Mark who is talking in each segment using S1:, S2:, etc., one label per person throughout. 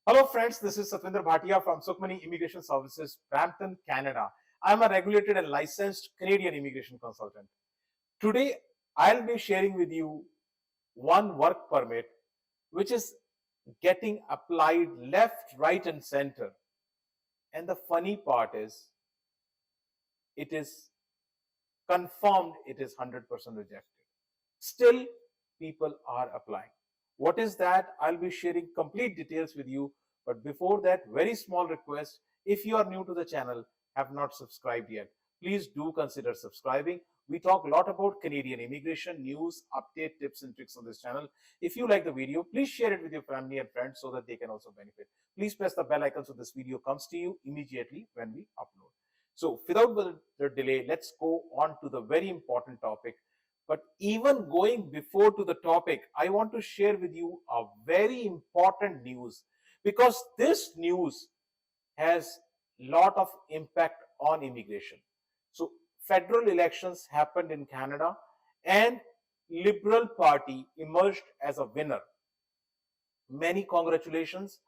S1: Hello friends, this is Satvinder Bhatia from Sukhmani Immigration Services, Brampton, Canada. I am a regulated and licensed Canadian immigration consultant. Today, I'll be sharing with you one work permit which is getting applied left, right and center. And the funny part is, it is confirmed it is 100% rejected. Still, people are applying. What is that? I'll be sharing complete details with you. But before that, very small request. If you are new to the channel, have not subscribed yet, please do consider subscribing. We talk a lot about Canadian immigration, news, update, tips and tricks on this channel. If you like the video, please share it with your family and friends so that they can also benefit. Please press the bell icon so this video comes to you immediately when we upload. So without further delay, let's go on to the very important topic. But even going before to the topic, I want to share with you a very important news, because this news has lot of impact on immigration. So federal elections happened in Canada and Liberal Party emerged as a winner. Many congratulations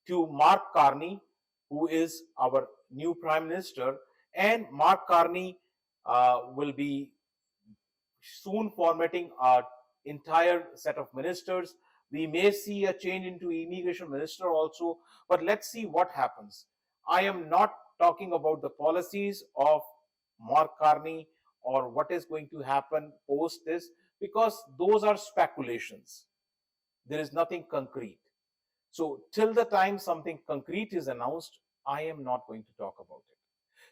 S1: to Mark Carney, who is our new Prime Minister, and Mark Carney will be soon formatting our entire set of ministers. We may see a change into immigration minister also, but let's see what happens. I am not talking about the policies of Mark Carney or what is going to happen post this, because those are speculations. There is nothing concrete. So till the time something concrete is announced, I am not going to talk about it.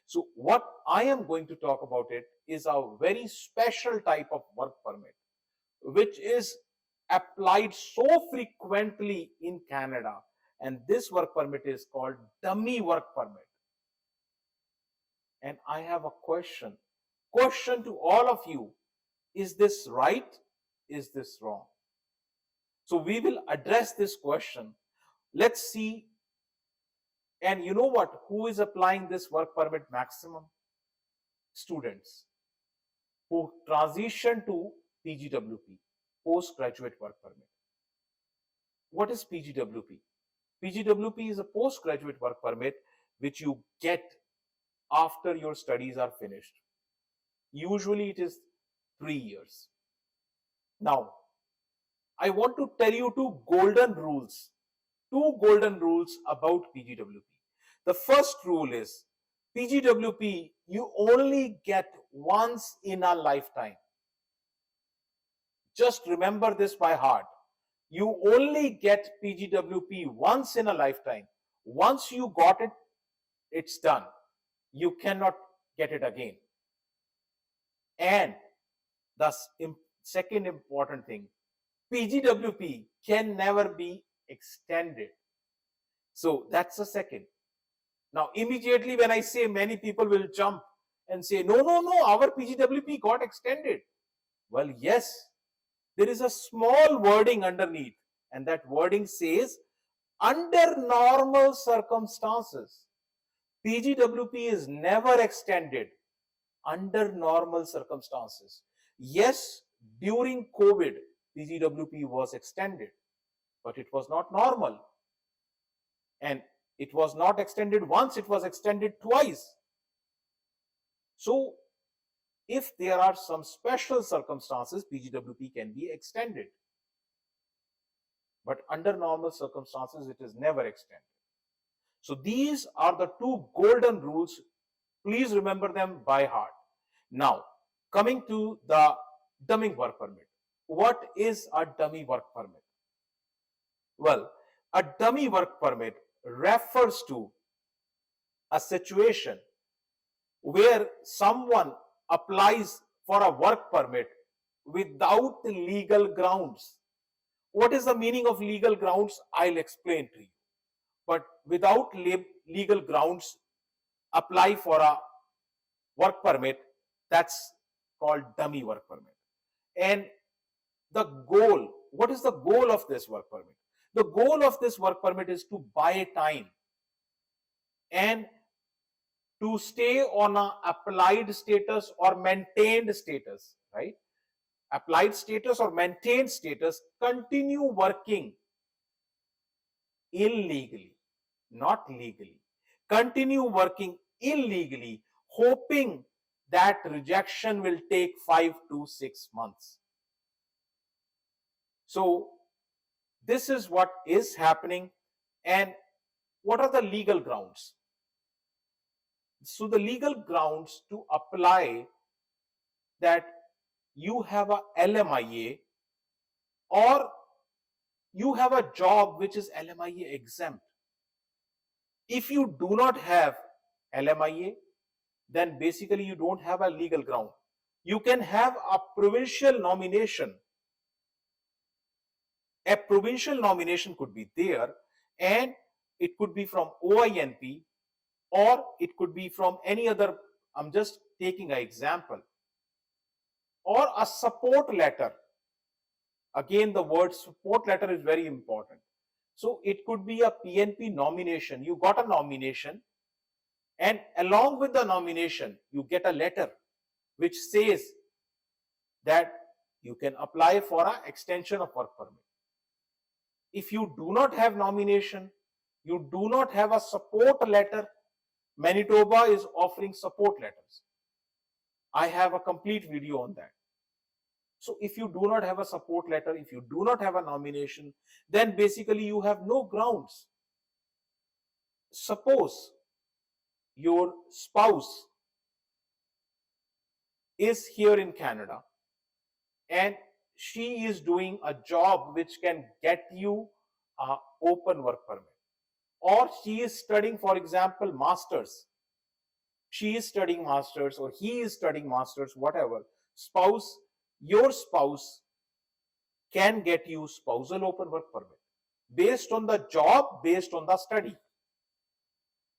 S1: So what I am going to talk about it is a very special type of work permit, which is applied so frequently in Canada. And this work permit is called dummy work permit. And I have a question to all of you. Is this right? Is this wrong? So we will address this question. Let's see. And you know what? Who is applying this work permit maximum? Students who transition to PGWP, postgraduate work permit. What is PGWP? PGWP is a postgraduate work permit which you get after your studies are finished. Usually it is 3 years. Now, I want to tell you two golden rules about PGWP. The first rule is, PGWP you only get once in a lifetime. Just remember this by heart. You only get PGWP once in a lifetime. Once you got it, it's done. You cannot get it again. And the second important thing, PGWP can never be extended. So that's the second. Now, immediately when I say, many people will jump and say, no, our PGWP got extended. Well, yes, there is a small wording underneath, and that wording says, under normal circumstances. PGWP is never extended under normal circumstances. Yes, during COVID, PGWP was extended, but it was not normal. And it was not extended once, it was extended twice. So, if there are some special circumstances, PGWP can be extended. But under normal circumstances, it is never extended. So, these are the two golden rules. Please remember them by heart. Now, coming to the dummy work permit. What is a dummy work permit? Well, a dummy work permit refers to a situation where someone applies for a work permit without legal grounds. What is the meaning of legal grounds? I'll explain to you. But without legal grounds, apply for a work permit, that's called dummy work permit. And the goal, what is the goal of this work permit? The goal of this work permit is to buy time and to stay on a applied status or maintained status, right? Applied status or maintained status, continue working illegally. not legally. Continue working illegally, hoping that rejection will take 5 to 6 months. So this is what is happening. And what are the legal grounds? So the legal grounds to apply that you have a LMIA or you have a job which is LMIA exempt. If you do not have LMIA, then basically you don't have a legal ground. You can have a provincial nomination. A provincial nomination could be there, and it could be from OINP or it could be from any other. I'm just taking an example. Or a support letter. Again, the word support letter is very important. So it could be a PNP nomination. You got a nomination, and along with the nomination, you get a letter which says that you can apply for an extension of work permit. If you do not have nomination, you do not have a support letter, Manitoba is offering support letters. I have a complete video on that. So if you do not have a support letter, if you do not have a nomination, then basically you have no grounds. Suppose your spouse is here in Canada and she is doing a job which can get you an open work permit, or she is studying, for example, masters. She is studying masters or he is studying masters, whatever. Your spouse can get you spousal open work permit based on the job, based on the study,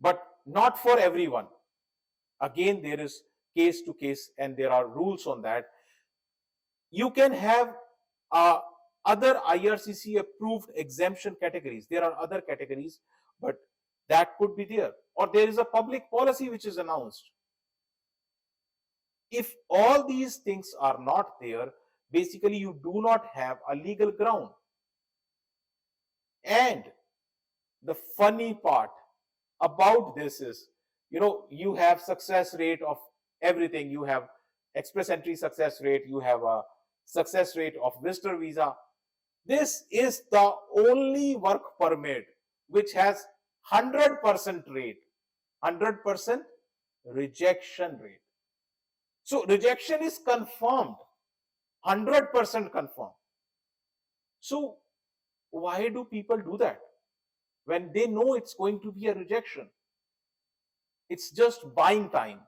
S1: but not for everyone. Again, there is case to case and there are rules on that. You can have other IRCC approved exemption categories. There are other categories, but that could be there. Or there is a public policy which is announced. If all these things are not there, basically you do not have a legal ground. And the funny part about this is, you have success rate of everything. You have express entry success rate, you have a success rate of visitor visa. This is the only work permit which has 100% rate, 100% rejection rate. So rejection is confirmed, 100% confirmed. So why do people do that when they know it's going to be a rejection? It's just buying time.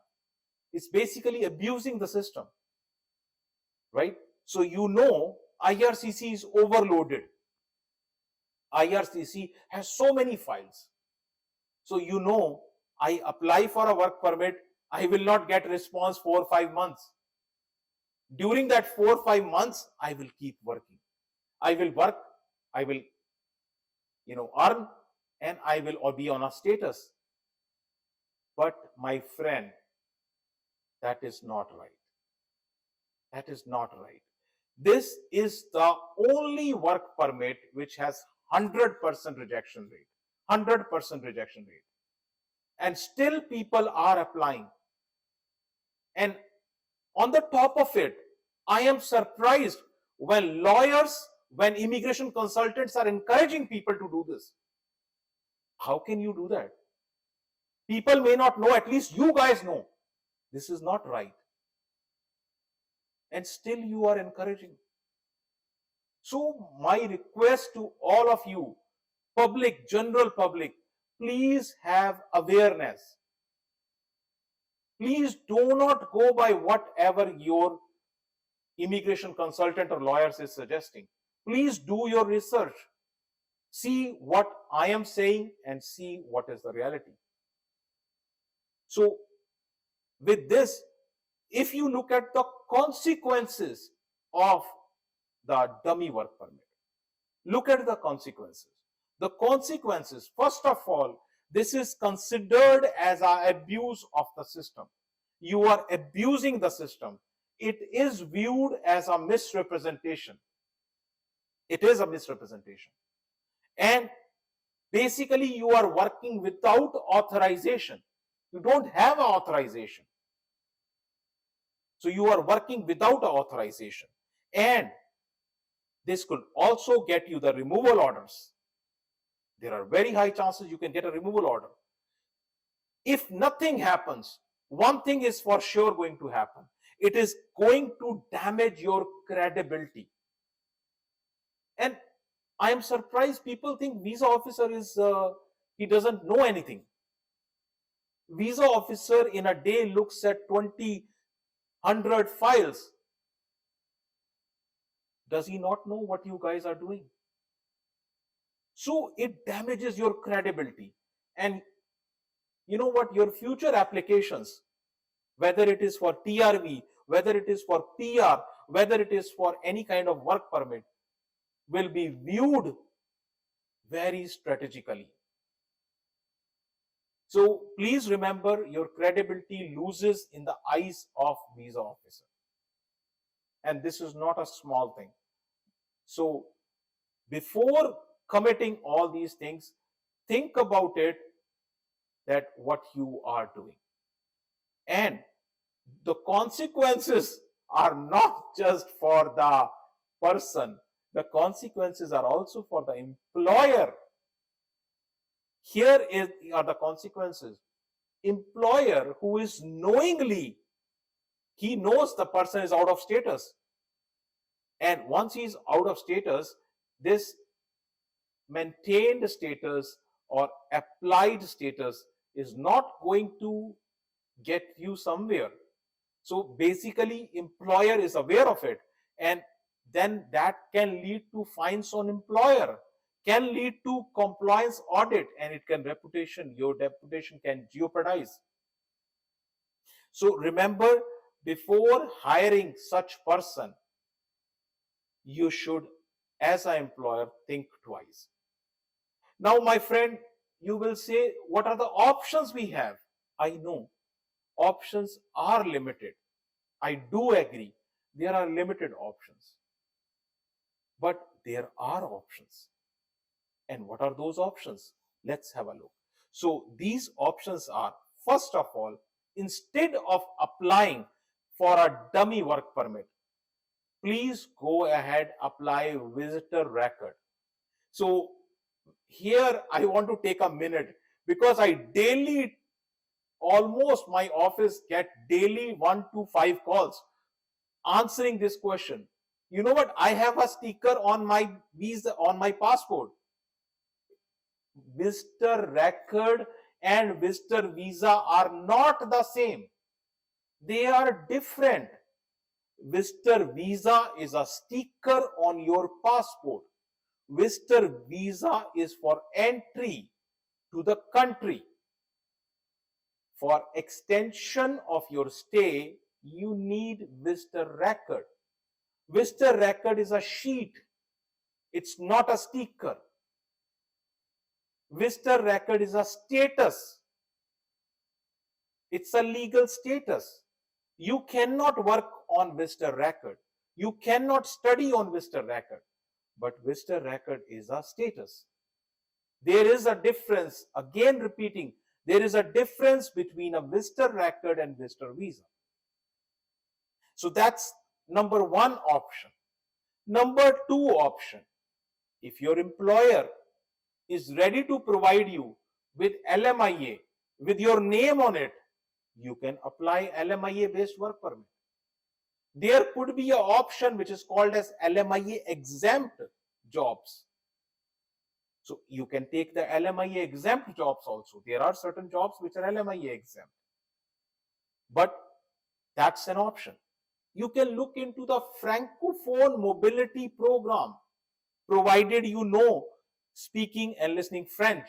S1: It's basically abusing the system, right? So IRCC is overloaded. IRCC has so many files. So I apply for a work permit, I will not get response 4 or 5 months. During that 4 or 5 months, I will keep working. I will work, I will earn, and I will be on a status. But my friend, that is not right. That is not right. This is the only work permit which has 100% rejection rate. 100% rejection rate. And still people are applying. And on the top of it, I am surprised when immigration consultants are encouraging people to do this. How can you do that? People may not know, at least you guys know, this is not right. And still you are encouraging. So my request to all of you, public, general public, please have awareness. Please do not go by whatever your immigration consultant or lawyers is suggesting. Please do your research. See what I am saying and see what is the reality. So with this, if you look at the consequences of the dummy work permit, look at the consequences. The consequences, first of all, this is considered as an abuse of the system. You are abusing the system. It is viewed as a misrepresentation. It is a misrepresentation. And Basically, you are working without authorization. You don't have an authorization. So you are working without authorization. And this could also get you the removal orders. There are very high chances you can get a removal order. If nothing happens, one thing is for sure going to happen. It is going to damage your credibility. And I am surprised people think visa officer is, he doesn't know anything. Visa officer in a day looks at 20, 100 files. Does he not know what you guys are doing? So it damages your credibility. And you know what? Your future applications, whether it is for TRV, whether it is for PR, whether it is for any kind of work permit, will be viewed very strategically. So please remember, your credibility loses in the eyes of visa officer. And this is not a small thing. So before committing all these things, think about it, that what you are doing. And the consequences are not just for the person, the consequences are also for the employer. Here are the consequences. Employer who is knowingly, he knows the person is out of status. And once he is out of status, this maintained status or applied status is not going to get you somewhere. So basically, employer is aware of it, and then that can lead to fines on employer, can lead to compliance audit, and it can your reputation can jeopardize. So remember, before hiring such person, you should, as an employer, think twice. Now, my friend, you will say, what are the options we have? I know options are limited. I do agree, there are limited options. But there are options. And what are those options? Let's have a look. So these options are, first of all, instead of applying for a dummy work permit, please go ahead, apply visitor record. So here I want to take a minute, because I daily, almost my office get daily 1 to 5 calls answering this question. You know what? I have a sticker on my visa, on my passport. Visitor record and visitor visa are not the same. They are different. Visitor visa is a sticker on your passport. Visitor visa is for entry to the country. For extension of your stay, you need visitor record. Visitor record is a sheet. It's not a sticker. Visitor record is a status. It's a legal status. You cannot work on visitor record. You cannot study on visitor record. But visitor record is a status. There is a difference, again repeating, there is a difference between a visitor record and visitor visa. So that's number one option. Number two option, if your employer is ready to provide you with LMIA, with your name on it, you can apply LMIA based work permit. There could be an option which is called as LMIA exempt jobs. So you can take the LMIA exempt jobs also. There are certain jobs which are LMIA exempt. But that's an option. You can look into the Francophone mobility program, provided you know speaking and listening French,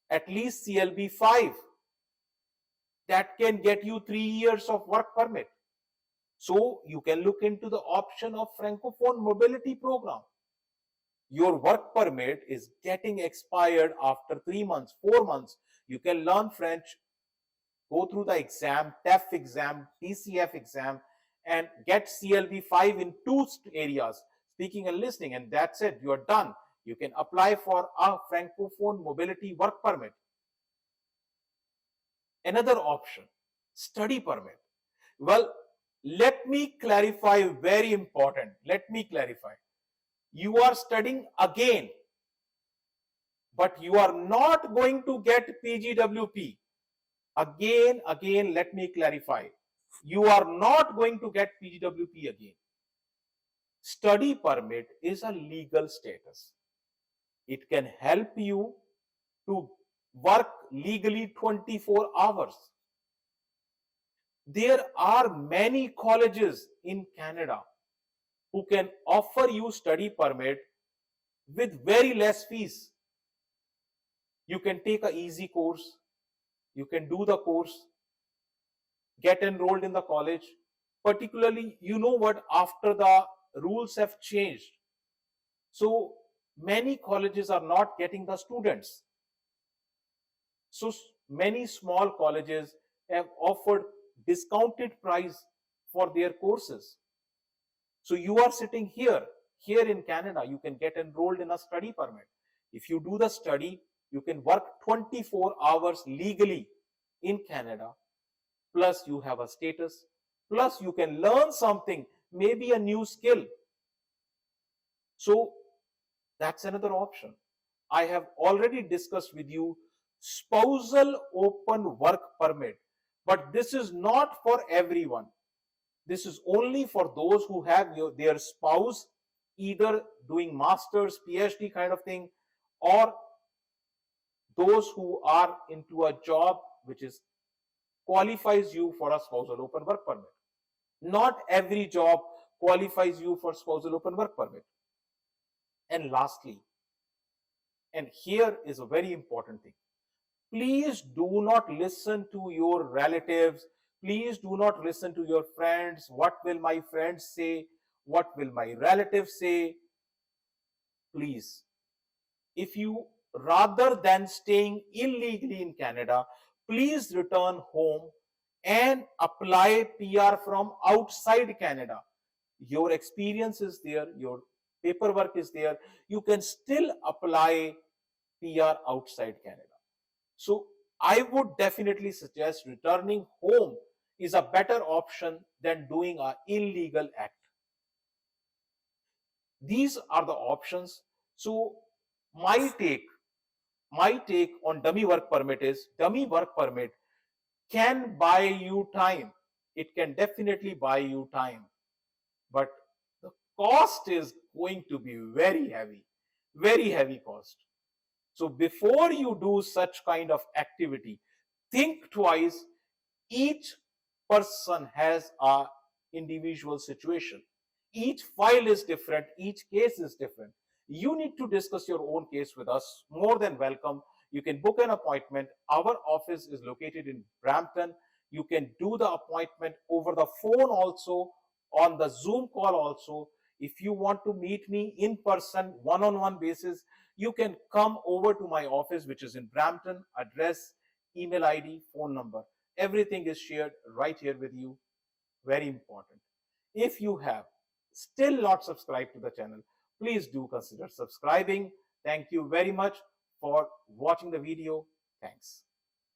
S1: at least CLB 5. That can get you 3 years of work permit. So you can look into the option of Francophone mobility program. Your work permit is getting expired after 3 months, 4 months. You can learn French, go through the exam, TEF exam, TCF exam, and get CLB 5 in 2 areas, speaking and listening, and that's it, you're done. You can apply for a Francophone mobility work permit. Another option, study permit. Well, let me clarify, very important. Let me clarify. You are studying again, but you are not going to get PGWP. Again, let me clarify. You are not going to get PGWP again. Study permit is a legal status. It can help you to work legally 24 hours. There are many colleges in Canada who can offer you study permit with very less fees. You can take an easy course, you can do the course, get enrolled in the college. Particularly, you know what, after the rules have changed, so many colleges are not getting the students. So many small colleges have offered discounted price for their courses. So you are sitting here in Canada, you can get enrolled in a study permit. If you do the study, you can work 24 hours legally in Canada, plus you have a status, plus you can learn something, maybe a new skill. So that's another option. I have already discussed with you spousal open work permit, but this is not for everyone. This is only for those who have their spouse either doing master's, PhD kind of thing, or those who are into a job which is qualifies you for a spousal open work permit. Not every job qualifies you for spousal open work permit. And lastly, and here is a very important thing, please do not listen to your relatives. Please do not listen to your friends. What will my friends say? What will my relatives say? Please, if you, rather than staying illegally in Canada, please return home and apply PR from outside Canada. Your experience is there, your paperwork is there. You can still apply PR outside Canada. So I would definitely suggest returning home is a better option than doing an illegal act. These are the options. So my take on dummy work permit is, dummy work permit can buy you time. It can definitely buy you time, but the cost is going to be very heavy cost. So before you do such kind of activity, think twice. Each person has a individual situation. Each file is different. Each case is different. You need to discuss your own case with us. More than welcome. You can book an appointment. Our office is located in Brampton. You can do the appointment over the phone also, on the Zoom call also. If you want to meet me in person, one-on-one basis, you can come over to my office, which is in Brampton. Address, email ID, phone number, everything is shared right here with you. Very important. If you have still not subscribed to the channel, please do consider subscribing. Thank you very much for watching the video. Thanks.